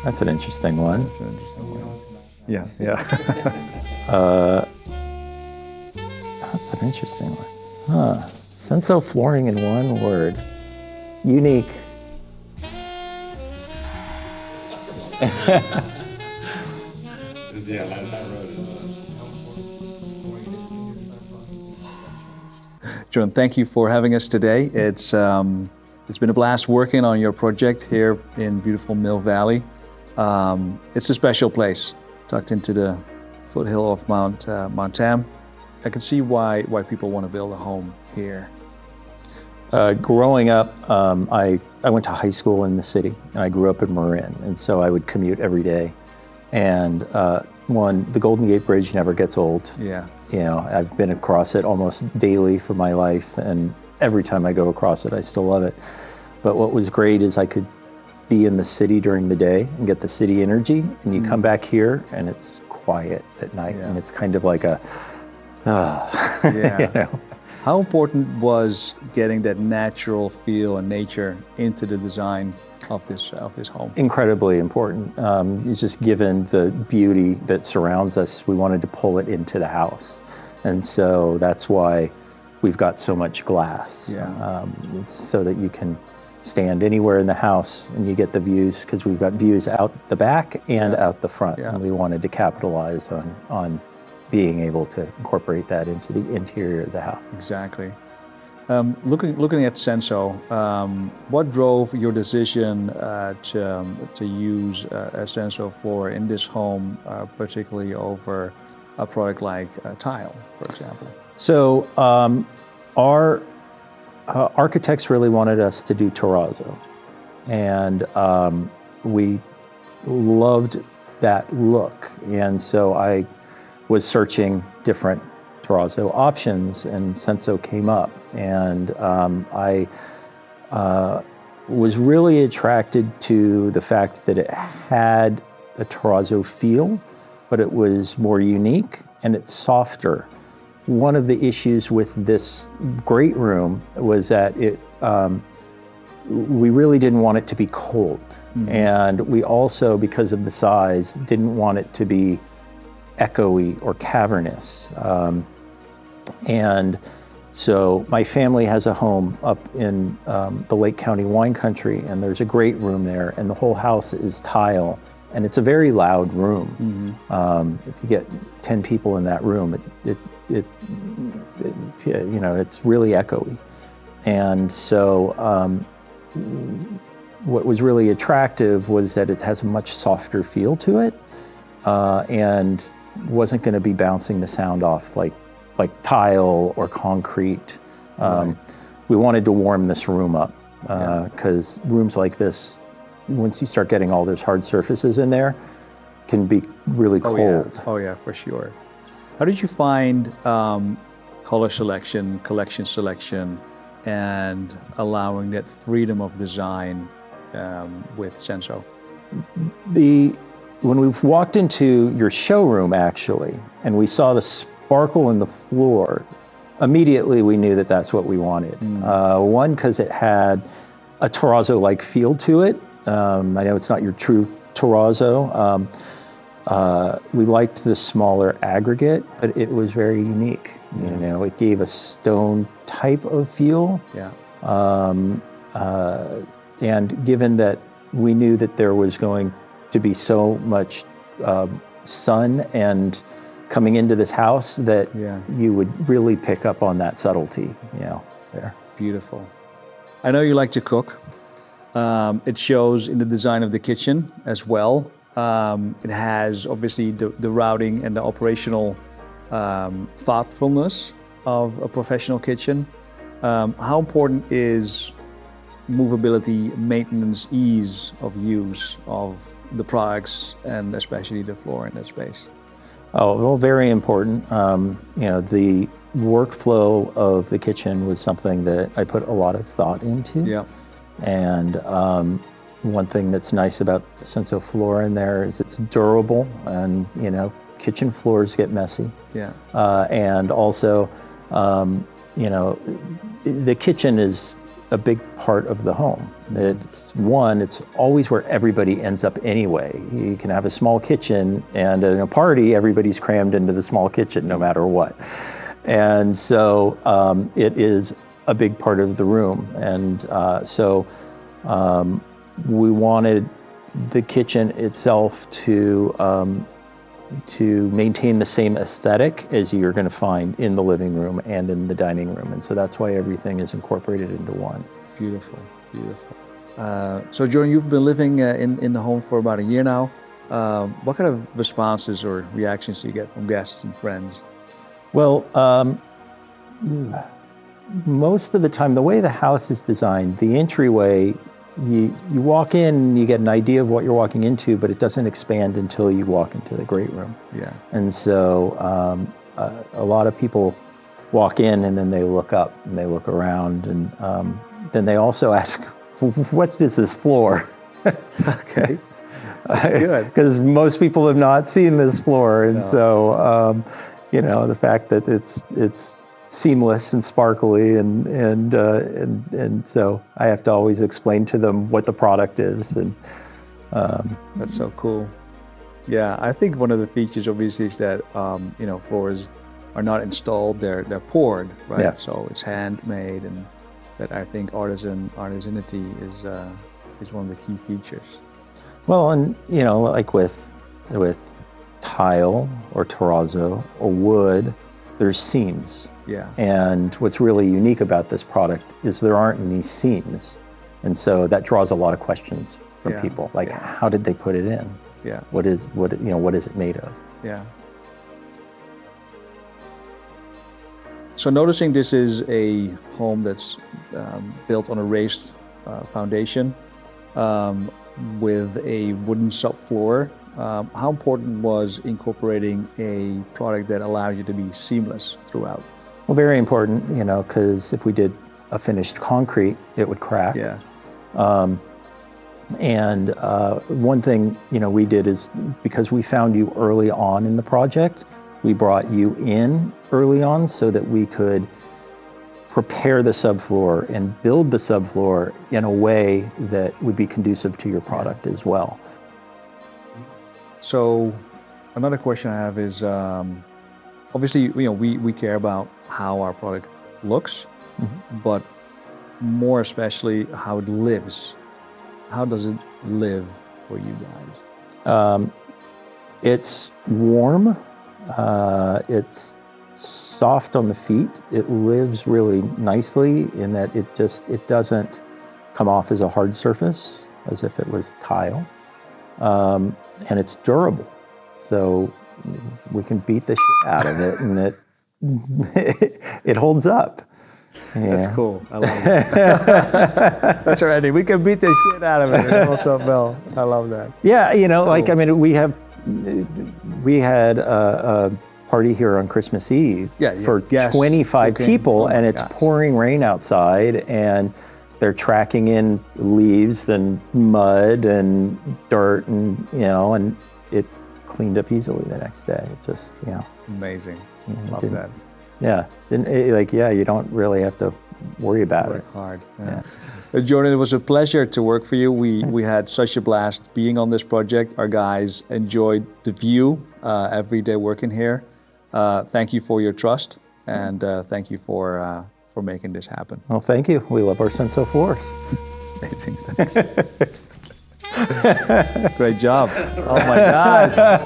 That's an interesting one. That's an interesting one. Yeah, yeah. That's an interesting one. Huh. Senso flooring in one word. Unique. John, thank you for having us today. It's been a blast working on your project here in beautiful Mill Valley. It's a special place, tucked into the foothill of Mount Tam. I can see why people want to build a home here. Growing up, I went to high school in the city, and I grew up in Marin, and so I would commute every day. And the Golden Gate Bridge never gets old. Yeah. You know, I've been across it almost daily for my life, and every time I go across it, I still love it. But what was great is I could be in the city during the day and get the city energy, and you come back here, and it's quiet at night, and it's kind of like a, yeah. You know. How important was getting that natural feel and nature into the design of this home? Incredibly important. It's just given the beauty that surrounds us, we wanted to pull it into the house. And so that's why we've got so much glass. Yeah. It's so that you can stand anywhere in the house and you get the views, because we've got views out the back and out the front. Yeah. And we wanted to capitalize on being able to incorporate that into the interior of the house. Exactly. Looking at Senso, what drove your decision to use a Senso floor in this home, particularly over a product like tile, for example? So our architects really wanted us to do terrazzo, and we loved that look. And so I was searching different terrazzo options, and Senso came up, and I was really attracted to the fact that it had a terrazzo feel, but it was more unique and it's softer. One of the issues with this great room was that we really didn't want it to be cold. Mm-hmm. And we also, because of the size, didn't want it to be echoey or cavernous. And so my family has a home up in the Lake County wine country, and there's a great room there, and the whole house is tile, and it's a very loud room. Mm-hmm. If you get 10 people in that room, it you know, it's really echoey. And so what was really attractive was that it has a much softer feel to it, and wasn't going to be bouncing the sound off like tile or concrete. Right. We wanted to warm this room up, because rooms like this, once you start getting all those hard surfaces in there, can be really cold. Yeah. Oh yeah, for sure. How did you find color selection, collection selection, and allowing that freedom of design with Senso? When we walked into your showroom, actually, and we saw the sparkle in the floor, immediately we knew that that's what we wanted. One, because it had a terrazzo-like feel to it. I know it's not your true terrazzo. We liked the smaller aggregate, but it was very unique. You know, it gave a stone type of feel. Yeah. And given that we knew that there was going to be so much sun and coming into this house, that you would really pick up on that subtlety, you know, there. Beautiful. I know you like to cook. It shows in the design of the kitchen as well. It has obviously the routing and the operational thoughtfulness of a professional kitchen. How important is movability, maintenance, ease of use of the products, and especially the floor in that space? Oh, well, very important. You know, the workflow of the kitchen was something that I put a lot of thought into. Yeah. And one thing that's nice about the Senso floor in there is it's durable, and, you know, kitchen floors get messy. Yeah. And also, you know, the kitchen is a big part of the home. It's always where everybody ends up anyway. You can have a small kitchen, and in a party, everybody's crammed into the small kitchen no matter what. And so it is a big part of the room. And so we wanted the kitchen itself to maintain the same aesthetic as you're going to find in the living room and in the dining room. And so that's why everything is incorporated into one. Beautiful, beautiful. So Jordan, you've been living in the home for about a year now. What kind of responses or reactions do you get from guests and friends? Well, most of the time, the way the house is designed, the entryway, you walk in, you get an idea of what you're walking into, but it doesn't expand until you walk into the great room. Yeah. And so a lot of people walk in and then they look up and they look around, and then they also ask, what is this floor? Okay, that's good. Because most people have not seen this floor, and so the fact that it's seamless and sparkly, and so I have to always explain to them what the product is. And that's so cool. Yeah, I think one of the features obviously is that floors are not installed; they're poured, right? Yeah. So it's handmade, and that I think artisanity is one of the key features. Well, and like with tile or terrazzo or wood, there's seams. Yeah. And what's really unique about this product is there aren't any seams. And so that draws a lot of questions from people. Like, how did they put it in? Yeah. What is it made of? Yeah. So noticing this is a home that's built on a raised foundation with a wooden subfloor, how important was incorporating a product that allowed you to be seamless throughout? Well, very important, because if we did a finished concrete, it would crack. Yeah. And one thing, we did is, because we found you early on in the project, we brought you in early on so that we could prepare the subfloor and build the subfloor in a way that would be conducive to your product as well. So another question I have is, obviously, we care about how our product looks, but more especially how it lives. How does it live for you guys? It's warm. It's soft on the feet. It lives really nicely in that it doesn't come off as a hard surface, as if it was tile. And it's durable. So we can beat the shit out of it, and it holds up. Yeah. That's cool. I love that. That's all right. We can beat the shit out of it. It also well. I love that. Yeah, cool. We had a party here on Christmas Eve for 25 people, and it's pouring rain outside, and they're tracking in leaves and mud and dirt, and and it cleaned up easily the next day. It just amazing. Love that. Yeah, you don't really have to worry about it. Work hard. Yeah. Jordan, it was a pleasure to work for you. We had such a blast being on this project. Our guys enjoyed the view every day working here. Thank you for your trust, and thank you for making this happen. Well, thank you. We love our Senso floors. Amazing, thanks. Great job. Oh my gosh.